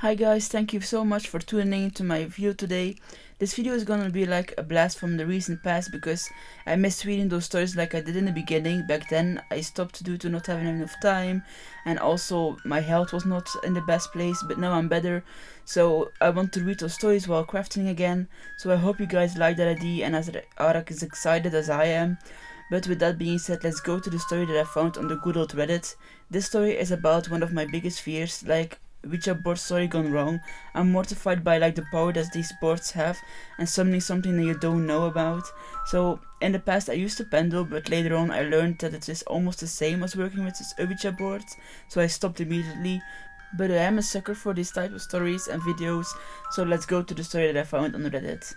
Hi guys, thank you so much for tuning into my video today. This video is gonna be like a blast from the recent past because I missed reading those stories like I did in the beginning. Back then I stopped due to not having enough time, and also my health was not in the best place, but now I'm better. So I want to read those stories while crafting again. So I hope you guys like that idea and are as excited as I am. But with that being said, let's go to the story that I found on the good old Reddit. This story is about one of my biggest fears, like Ouija board story gone wrong. I'm mortified by like the power that these boards have and summoning something that you don't know about. So in the past I used to pendle, but later on I learned that it is almost the same as working with this Ouija board, so I stopped immediately. But I am a sucker for these type of stories and videos, so let's go to the story that I found on Reddit.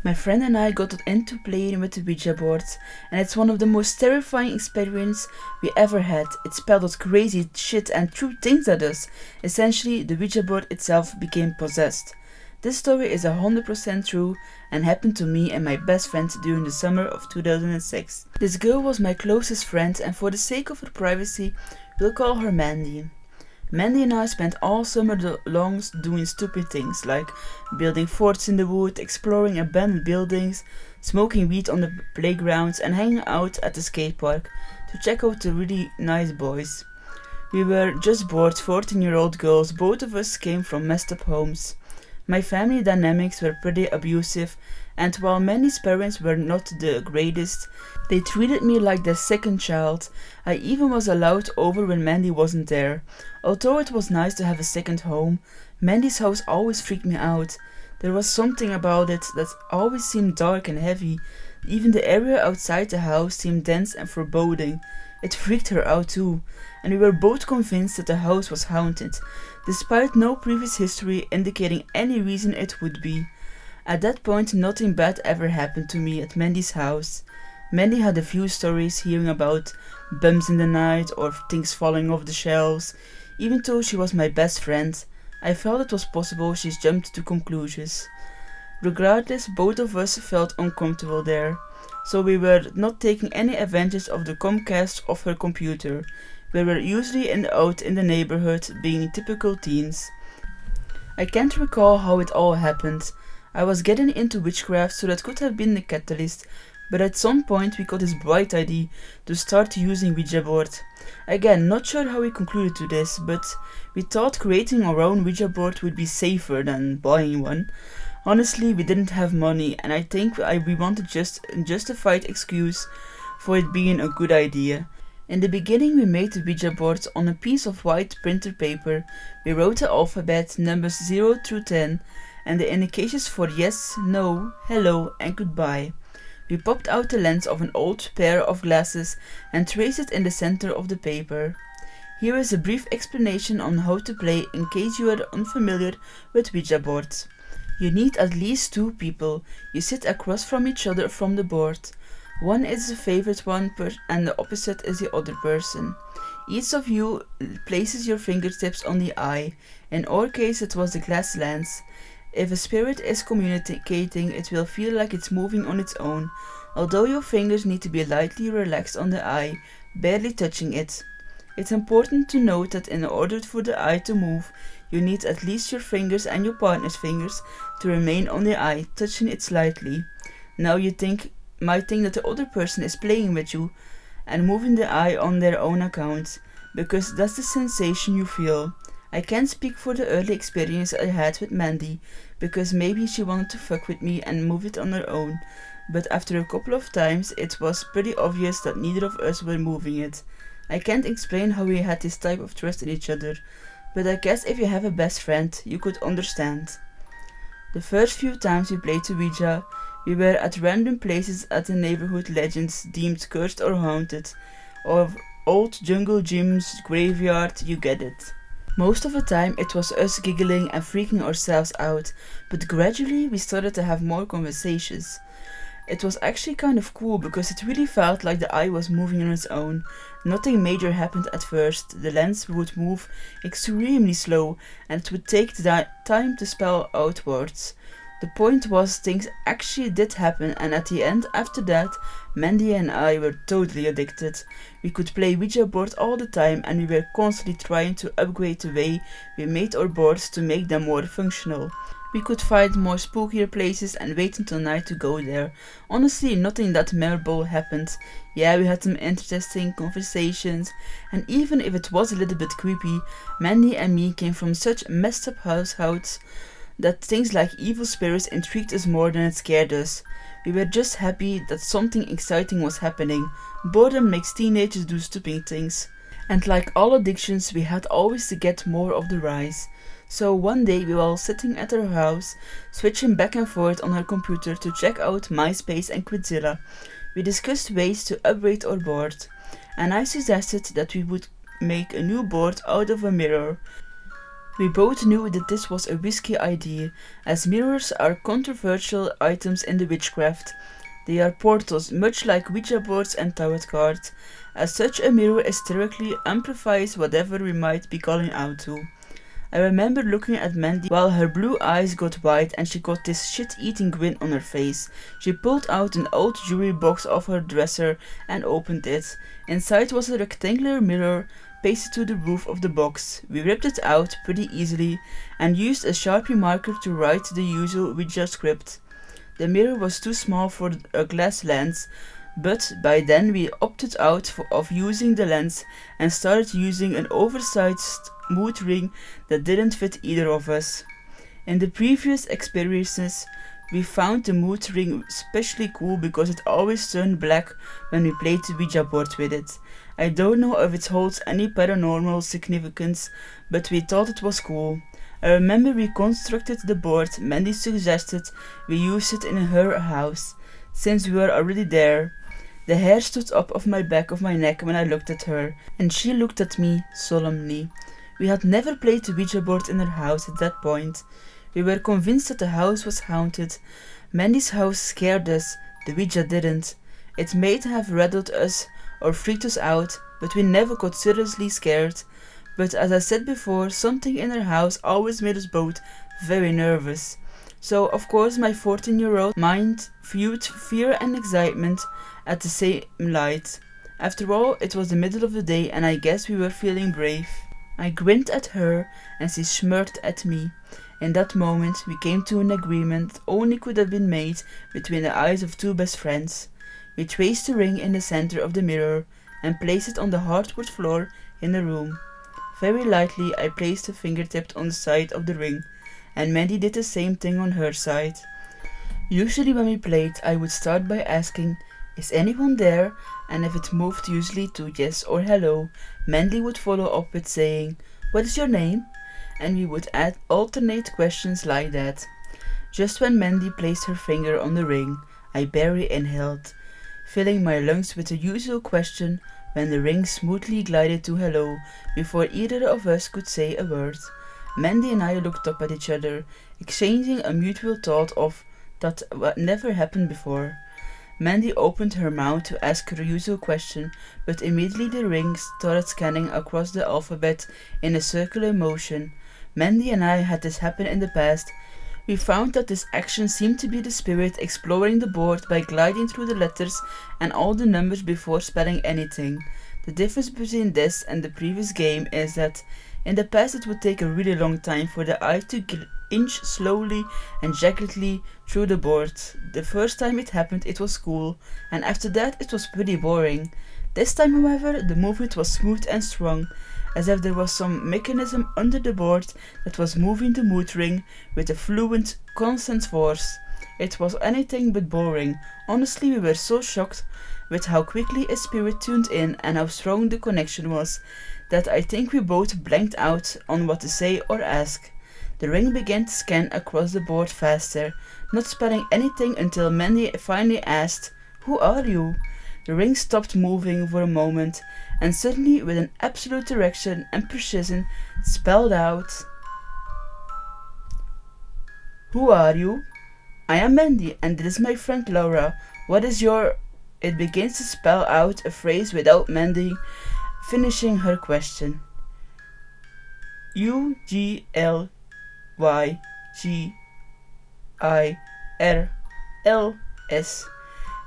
My friend and I got into playing with the Ouija board, and it's one of the most terrifying experiences we ever had. It spelled out crazy shit and threw things at us. Essentially, the Ouija board itself became possessed. This story is 100% true and happened to me and my best friend during the summer of 2006. This girl was my closest friend, and for the sake of her privacy, we'll call her Mandy. Mandy and I spent all summer long doing stupid things like building forts in the wood, exploring abandoned buildings, smoking weed on the playgrounds, and hanging out at the skate park to check out the really nice boys. We were just bored 14-year-old girls, both of us came from messed up homes. My family dynamics were pretty abusive, and while Mandy's parents were not the greatest, they treated me like their second child. I even was allowed over when Mandy wasn't there. Although it was nice to have a second home, Mandy's house always freaked me out. There was something about it that always seemed dark and heavy. Even the area outside the house seemed dense and foreboding. It freaked her out too, and we were both convinced that the house was haunted, despite no previous history indicating any reason it would be. At that point, nothing bad ever happened to me at Mandy's house. Mandy had a few stories hearing about bumps in the night or things falling off the shelves. Even though she was my best friend, I felt it was possible she jumped to conclusions. Regardless, both of us felt uncomfortable there, so we were not taking any advantage of the Comcast of her computer. We were usually out in the neighborhood, being typical teens. I can't recall how it all happened. I was getting into witchcraft, so that could have been the catalyst, but at some point we got this bright idea to start using Ouija board. Again, not sure how we concluded to this, but we thought creating our own Ouija board would be safer than buying one. Honestly, we didn't have money, and I think we wanted just a justified excuse for it being a good idea. In the beginning, we made the Ouija board on a piece of white printer paper. We wrote the alphabet, numbers 0 through 10, and the indications for yes, no, hello, and goodbye. We popped out the lens of an old pair of glasses and traced it in the center of the paper. Here is a brief explanation on how to play in case you are unfamiliar with Ouija boards. You need at least 2 people. You sit across from each other from the board. One is the favorite one and the opposite is the other person. Each of you places your fingertips on the eye. In our case it was the glass lens. If a spirit is communicating, it will feel like it's moving on its own, although your fingers need to be lightly relaxed on the eye, barely touching it. It's important to note that in order for the eye to move, you need at least your fingers and your partner's fingers to remain on the eye, touching it slightly. Now you might think that the other person is playing with you and moving the eye on their own account, because that's the sensation you feel. I can't speak for the early experience I had with Mandy, because maybe she wanted to fuck with me and move it on her own, but after a couple of times it was pretty obvious that neither of us were moving it. I can't explain how we had this type of trust in each other, but I guess if you have a best friend, you could understand. The first few times we played the Ouija, we were at random places at the neighborhood legends deemed cursed or haunted, or old jungle gyms, graveyard, you get it. Most of the time it was us giggling and freaking ourselves out, but gradually we started to have more conversations. It was actually kind of cool because it really felt like the eye was moving on its own. Nothing major happened at first. The lens would move extremely slow and it would take time to spell out words. The point was things actually did happen, and at the end, after that, Mandy and I were totally addicted. We could play Ouija board all the time, and we were constantly trying to upgrade the way we made our boards to make them more functional. We could find more spookier places and wait until night to go there. Honestly, nothing that memorable happened. Yeah, we had some interesting conversations, and even if it was a little bit creepy, Mandy and me came from such messed up households that things like evil spirits intrigued us more than it scared us. We were just happy that something exciting was happening. Boredom makes teenagers do stupid things. And like all addictions, we had always to get more of the rise. So one day we were all sitting at her house, switching back and forth on her computer to check out MySpace and Quizilla. We discussed ways to upgrade our board, and I suggested that we would make a new board out of a mirror. We both knew that this was a risky idea, as mirrors are controversial items in the witchcraft. They are portals, much like Ouija boards and tarot cards. As such, a mirror hysterically amplifies whatever we might be calling out to. I remember looking at Mandy while her blue eyes got wide and she got this shit-eating grin on her face. She pulled out an old jewelry box off her dresser and opened it. Inside was a rectangular mirror pasted to the roof of the box. We ripped it out pretty easily and used a Sharpie marker to write the usual Ouija script. The mirror was too small for a glass lens, but by then we opted out of using the lens and started using an oversized mood ring that didn't fit either of us. In the previous experiences, we found the mood ring especially cool because it always turned black when we played the Ouija board with it. I don't know if it holds any paranormal significance, but we thought it was cool. I remember we constructed the board. Mandy suggested we use it in her house, since we were already there. The hair stood up off my back of my neck when I looked at her, and she looked at me solemnly. We had never played the Ouija board in her house at that point. We were convinced that the house was haunted. Mandy's house scared us, the Ouija didn't. It may have rattled us or freaked us out, but we never got seriously scared. But as I said before, something in her house always made us both very nervous. So, of course, my 14-year-old mind viewed fear and excitement at the same light. After all, it was the middle of the day and I guess we were feeling brave. I grinned at her and she smirked at me. In that moment, we came to an agreement that only could have been made between the eyes of two best friends. We traced the ring in the center of the mirror and placed it on the hardwood floor in the room. Very lightly, I placed a fingertip on the side of the ring, and Mandy did the same thing on her side. Usually when we played, I would start by asking, "Is anyone there?" and if it moved usually to yes or hello, Mandy would follow up with saying, "What is your name?" and we would add alternate questions like that. Just when Mandy placed her finger on the ring, I barely inhaled, filling my lungs with the usual question when the ring smoothly glided to hello before either of us could say a word. Mandy and I looked up at each other, exchanging a mutual thought of that what never happened before. Mandy opened her mouth to ask her usual question, but immediately the ring started scanning across the alphabet in a circular motion. Mandy and I had this happen in the past. We found that this action seemed to be the spirit exploring the board by gliding through the letters and all the numbers before spelling anything. The difference between this and the previous game is that in the past it would take a really long time for the eye to inch slowly and jaggedly through the board. The first time it happened it was cool, and after that it was pretty boring. This time, however, the movement was smooth and strong, as if there was some mechanism under the board that was moving the mood ring with a fluent, constant force. It was anything but boring. Honestly, we were so shocked with how quickly a spirit tuned in and how strong the connection was, that I think we both blanked out on what to say or ask. The ring began to scan across the board faster, not spelling anything until Mandy finally asked, "Who are you?" The ring stopped moving for a moment, and suddenly, with an absolute direction and precision, spelled out, "Who are you?" "I am Mandy, and this is my friend Laura. What is your—" It begins to spell out a phrase without Mandy finishing her question. "UGLYG F-I-R-L-S.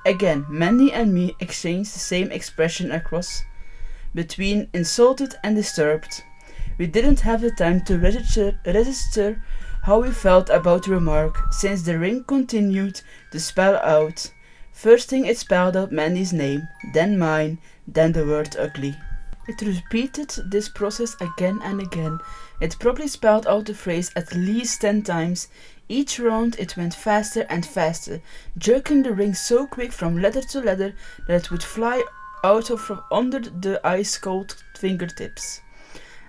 Again, Mandy and me exchanged the same expression across between insulted and disturbed. We didn't have the time to register how we felt about the remark, since the ring continued to spell out. First thing it spelled out Mandy's name, then mine, then the word ugly. It repeated this process again and again. It probably spelled out the phrase at least 10 times. Each round it went faster and faster, jerking the ring so quick from letter to letter that it would fly out from under the ice-cold fingertips.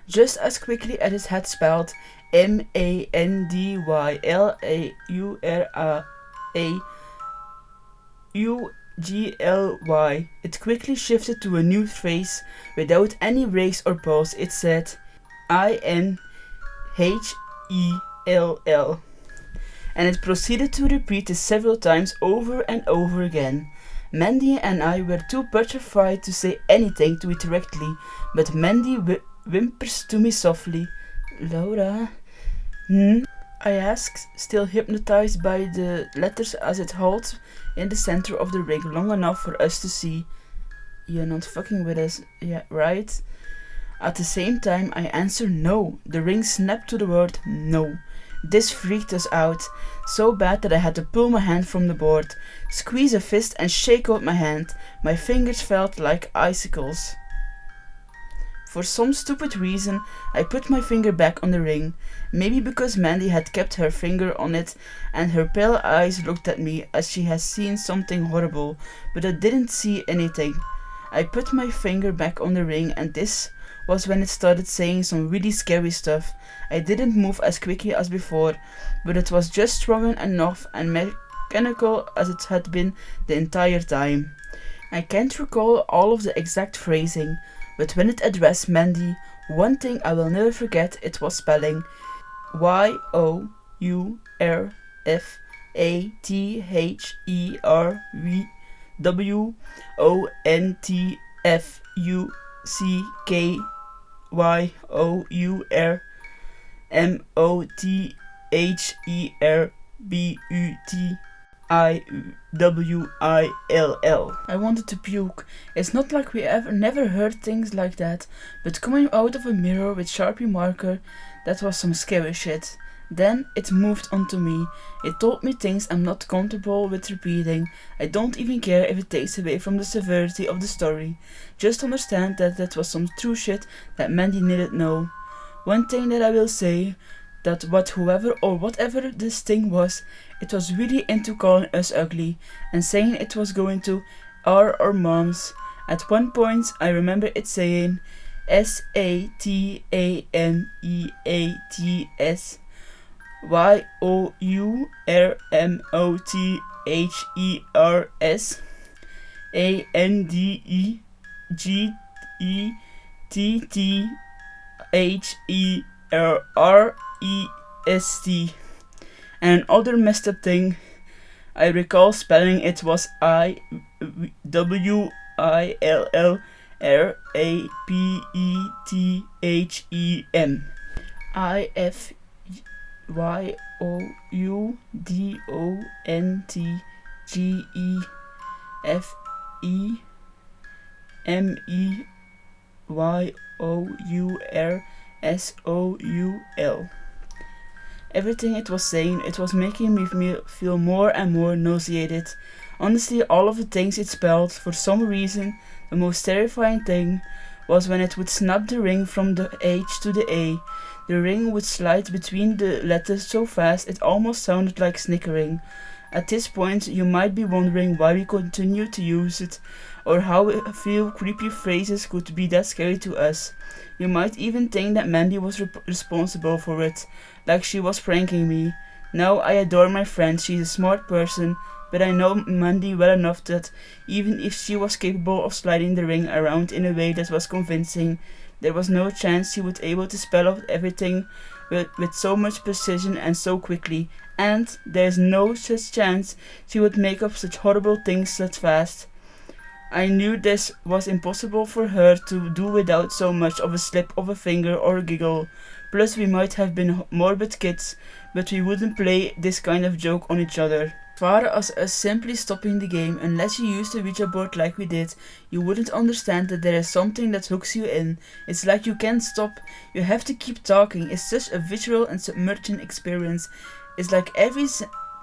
Just as quickly as it had spelled MANDYLAURAUGLY, it quickly shifted to a new phrase. Without any breaks or pause, it said INHELL, and it proceeded to repeat this several times over and over again. Mandy and I were too petrified to say anything to it directly, but Mandy whimpers to me softly. Laura? I asked, still hypnotized by the letters as it halted in the center of the ring long enough for us to see. You're not fucking with us, yeah, right? At the same time, I answered no. The ring snapped to the word no. This freaked us out, so bad that I had to pull my hand from the board, squeeze a fist and shake out my hand. My fingers felt like icicles. For some stupid reason, I put my finger back on the ring, maybe because Mandy had kept her finger on it and her pale eyes looked at me as she had seen something horrible, but I didn't see anything. I put my finger back on the ring and this was when it started saying some really scary stuff. I didn't move as quickly as before, but it was just strong enough and mechanical as it had been the entire time. I can't recall all of the exact phrasing, but when it addressed Mandy, one thing I will never forget, it was spelling YOUNTFUCKYOURWONTFUCKWILL. I wanted to puke. It's not like we never heard things like that, but coming out of a mirror with Sharpie marker, that was some scary shit. Then it moved onto me. It told me things I'm not comfortable with repeating. I don't even care if it takes away from the severity of the story. Just understand that that was some true shit that Mandy needed know. One thing that I will say, that whoever or whatever this thing was, it was really into calling us ugly and saying it was going to our moms. At one point I remember it saying SATANEATS YOURMOTHERS ANDEGTTHERREST. And another messed up thing I recall spelling it was IWILLRAPETHEM. IFYOUDONTGEFEMEYOURSOUL. Everything it was saying, it was making me feel more and more nauseated. Honestly, all of the things it spelled, for some reason, the most terrifying thing was when it would snap the ring from the H to the A. The ring would slide between the letters so fast it almost sounded like snickering. At this point, you might be wondering why we continue to use it, or how a few creepy phrases could be that scary to us. You might even think that Mandy was responsible for it, like she was pranking me. Now I adore my friend, she's a smart person, but I know Mandy well enough that even if she was capable of sliding the ring around in a way that was convincing, there was no chance she would be able to spell out everything with so much precision and so quickly, and there's no such chance she would make up such horrible things that fast. I knew this was impossible for her to do without so much of a slip of a finger or a giggle. Plus we might have been morbid kids, but we wouldn't play this kind of joke on each other. As far as us simply stopping the game, unless you used the Ouija board like we did, you wouldn't understand that there is something that hooks you in. It's like you can't stop, you have to keep talking. It's such a visual and submerging experience. It's like every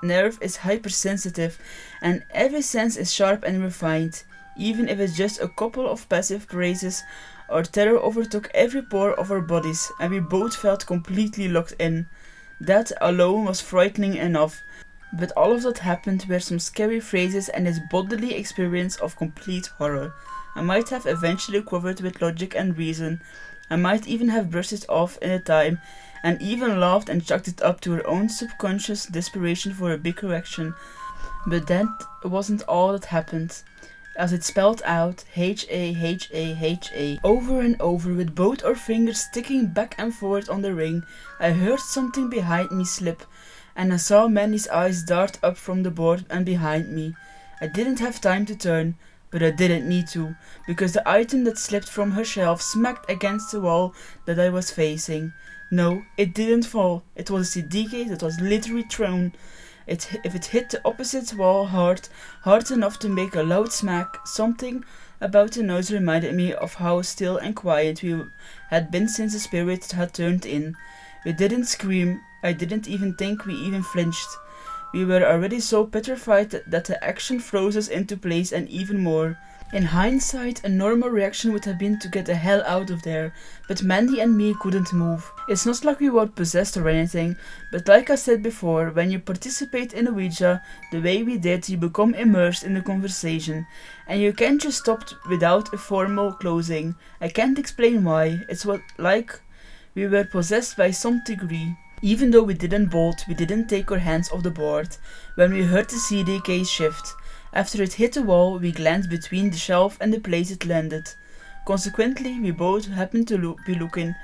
nerve is hypersensitive and every sense is sharp and refined. Even if it's just a couple of passive praises, our terror overtook every pore of our bodies and we both felt completely locked in. That alone was frightening enough. But all of that happened were some scary phrases and this bodily experience of complete horror. I might have eventually covered with logic and reason. I might even have brushed it off in a time and even laughed and chalked it up to her own subconscious desperation for a big correction. But that wasn't all that happened. As it spelled out H-A-H-A-H-A over and over with both our fingers sticking back and forth on the ring, I heard something behind me slip, and I saw Mandy's eyes dart up from the board and behind me. I didn't have time to turn, but I didn't need to, because the item that slipped from her shelf smacked against the wall that I was facing. No, it didn't fall. It was a CD case that was literally thrown. If it hit the opposite wall hard enough to make a loud smack, something about the noise reminded me of how still and quiet we had been since the spirit had turned in. We didn't scream. I didn't even think we even flinched. We were already so petrified that the action froze us into place and even more. In hindsight, a normal reaction would have been to get the hell out of there, but Mandy and me couldn't move. It's not like we were possessed or anything, but like I said before, when you participate in a Ouija the way we did, you become immersed in the conversation, and you can't just stop without a formal closing. I can't explain why. It's like we were possessed by some degree. Even though we didn't bolt, we didn't take our hands off the board. When we heard the CD case shift, after it hit the wall, we glanced between the shelf and the place it landed. Consequently, we both happened to be looking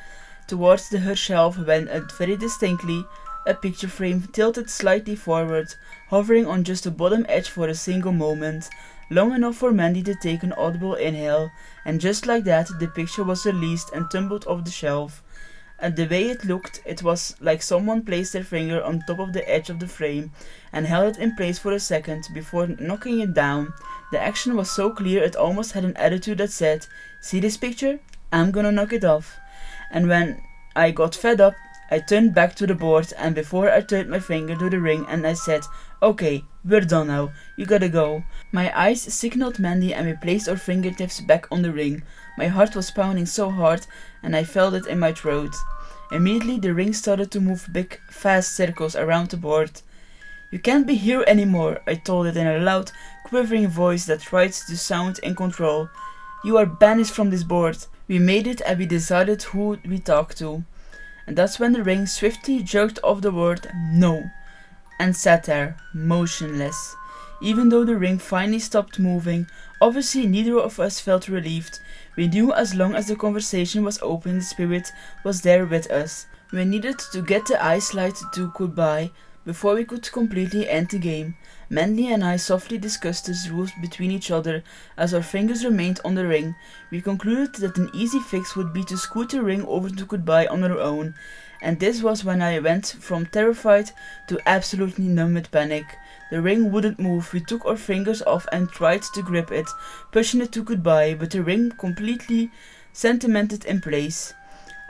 towards her shelf when, very distinctly, a picture frame tilted slightly forward, hovering on just the bottom edge for a single moment, long enough for Mandy to take an audible inhale, and just like that, the picture was released and tumbled off the shelf. And the way it looked, it was like someone placed their finger on top of the edge of the frame and held it in place for a second before knocking it down. The action was so clear it almost had an attitude that said, "See this picture? I'm gonna knock it off." And when I got fed up, I turned back to the board and before I turned my finger to the ring and I said, "Okay, we're done now, you gotta go." My eyes signaled Mandy and we placed our fingertips back on the ring. My heart was pounding so hard and I felt it in my throat. Immediately the ring started to move big, fast circles around the board. "You can't be here anymore," I told it in a loud, quivering voice that tried to sound in control. "You are banished from this board." We made it and we decided who we talked to. And that's when the ring swiftly jerked off the word "no" and sat there, motionless. Even though the ring finally stopped moving, obviously neither of us felt relieved. We knew as long as the conversation was open, the spirit was there with us. We needed to get the ice light to goodbye before we could completely end the game. Mandy and I softly discussed the rules between each other as our fingers remained on the ring. We concluded that an easy fix would be to scoot the ring over to goodbye on our own. And this was when I went from terrified to absolutely numb with panic. The ring wouldn't move. We took our fingers off and tried to grip it, pushing it to goodbye, but the ring completely cemented in place.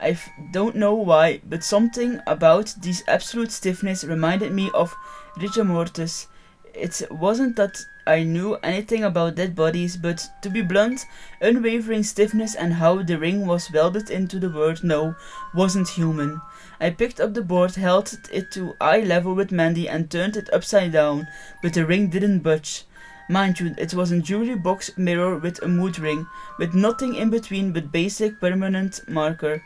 I don't know why, but something about this absolute stiffness reminded me of rigor mortis. It wasn't that I knew anything about dead bodies, but to be blunt, unwavering stiffness and how the ring was welded into the word "no" wasn't human. I picked up the board, held it to eye level with Mandy and turned it upside down, but the ring didn't budge. Mind you, it was a jewelry box mirror with a mood ring, with nothing in between but basic permanent marker.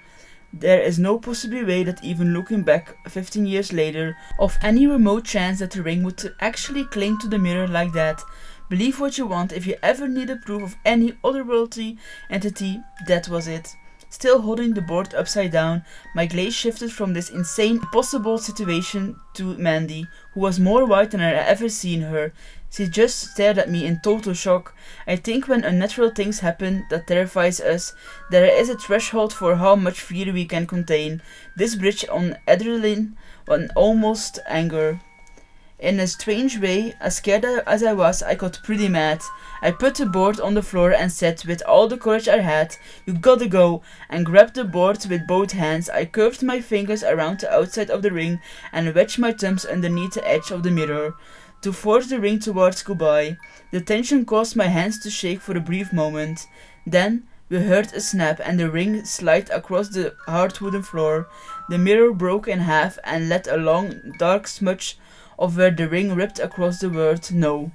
There is no possible way that even looking back 15 years later, of any remote chance that the ring would actually cling to the mirror like that. Believe what you want, if you ever needed proof of any otherworldly entity, that was it. Still holding the board upside down, my gaze shifted from this insane, impossible situation to Mandy, who was more white than I had ever seen her. She just stared at me in total shock. I think when unnatural things happen that terrifies us, there is a threshold for how much fear we can contain. This bridge on adrenaline and almost anger. In a strange way, as scared as I was, I got pretty mad. I put the board on the floor and said with all the courage I had, "You gotta go," and grabbed the board with both hands. I curved my fingers around the outside of the ring and wedged my thumbs underneath the edge of the mirror to force the ring towards goodbye. The tension caused my hands to shake for a brief moment. Then we heard a snap and the ring slid across the hard wooden floor. The mirror broke in half and let a long, dark smudge of where the ring ripped across the word "no."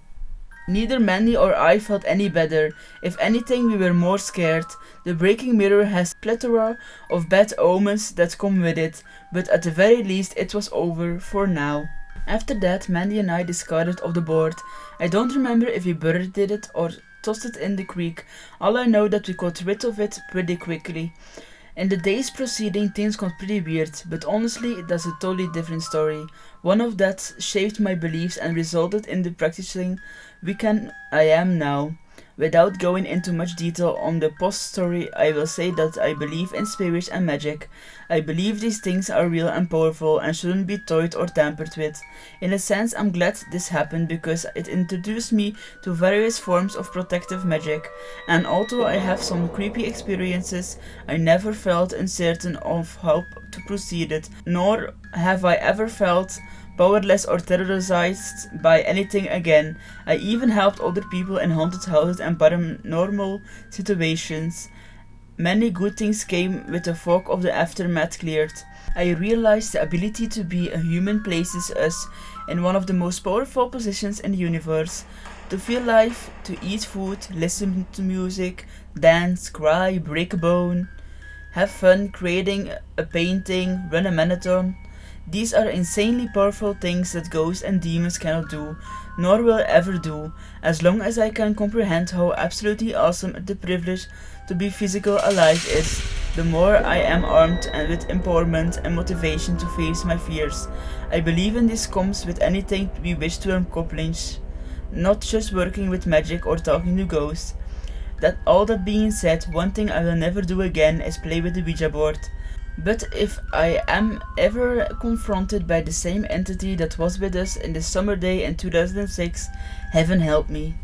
Neither Mandy or I felt any better. If anything, we were more scared. The breaking mirror has a plethora of bad omens that come with it, but at the very least it was over for now. After that, Mandy and I discarded of the board. I don't remember if we buried it or tossed it in the creek. All I know that we got rid of it pretty quickly. In the days preceding, things got pretty weird, but honestly, that's a totally different story. One of that shaped my beliefs and resulted in the practicing Wiccan I am now. Without going into much detail on the post-story, I will say that I believe in spirits and magic. I believe these things are real and powerful and shouldn't be toyed or tampered with. In a sense, I'm glad this happened because it introduced me to various forms of protective magic, and although I have some creepy experiences, I never felt uncertain of how to proceed it, nor have I ever felt powerless or terrorized by anything again. I even helped other people in haunted houses and paranormal situations. Many good things came with the fog of the aftermath cleared. I realized the ability to be a human places us in one of the most powerful positions in the universe. To feel life, to eat food, listen to music, dance, cry, break a bone, have fun creating a painting, run a marathon. These are insanely powerful things that ghosts and demons cannot do, nor will ever do, as long as I can comprehend how absolutely awesome the privilege to be physical alive is. The more I am armed and with empowerment and motivation to face my fears. I believe in this comes with anything we wish to accomplish, not just working with magic or talking to ghosts. All that being said, one thing I will never do again is play with the Ouija board. But if I am ever confronted by the same entity that was with us in the summer day in 2006, heaven help me.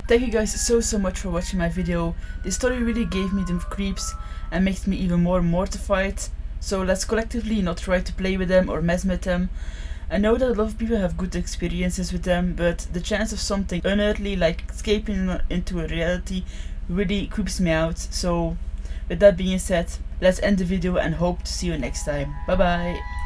Thank you guys so much for watching my video. This story really gave me the creeps and makes me even more mortified. So let's collectively not try to play with them or mess with them. I know that a lot of people have good experiences with them, but the chance of something unearthly like escaping into a reality really creeps me out. So with that being said, let's end the video and hope to see you next time. Bye bye.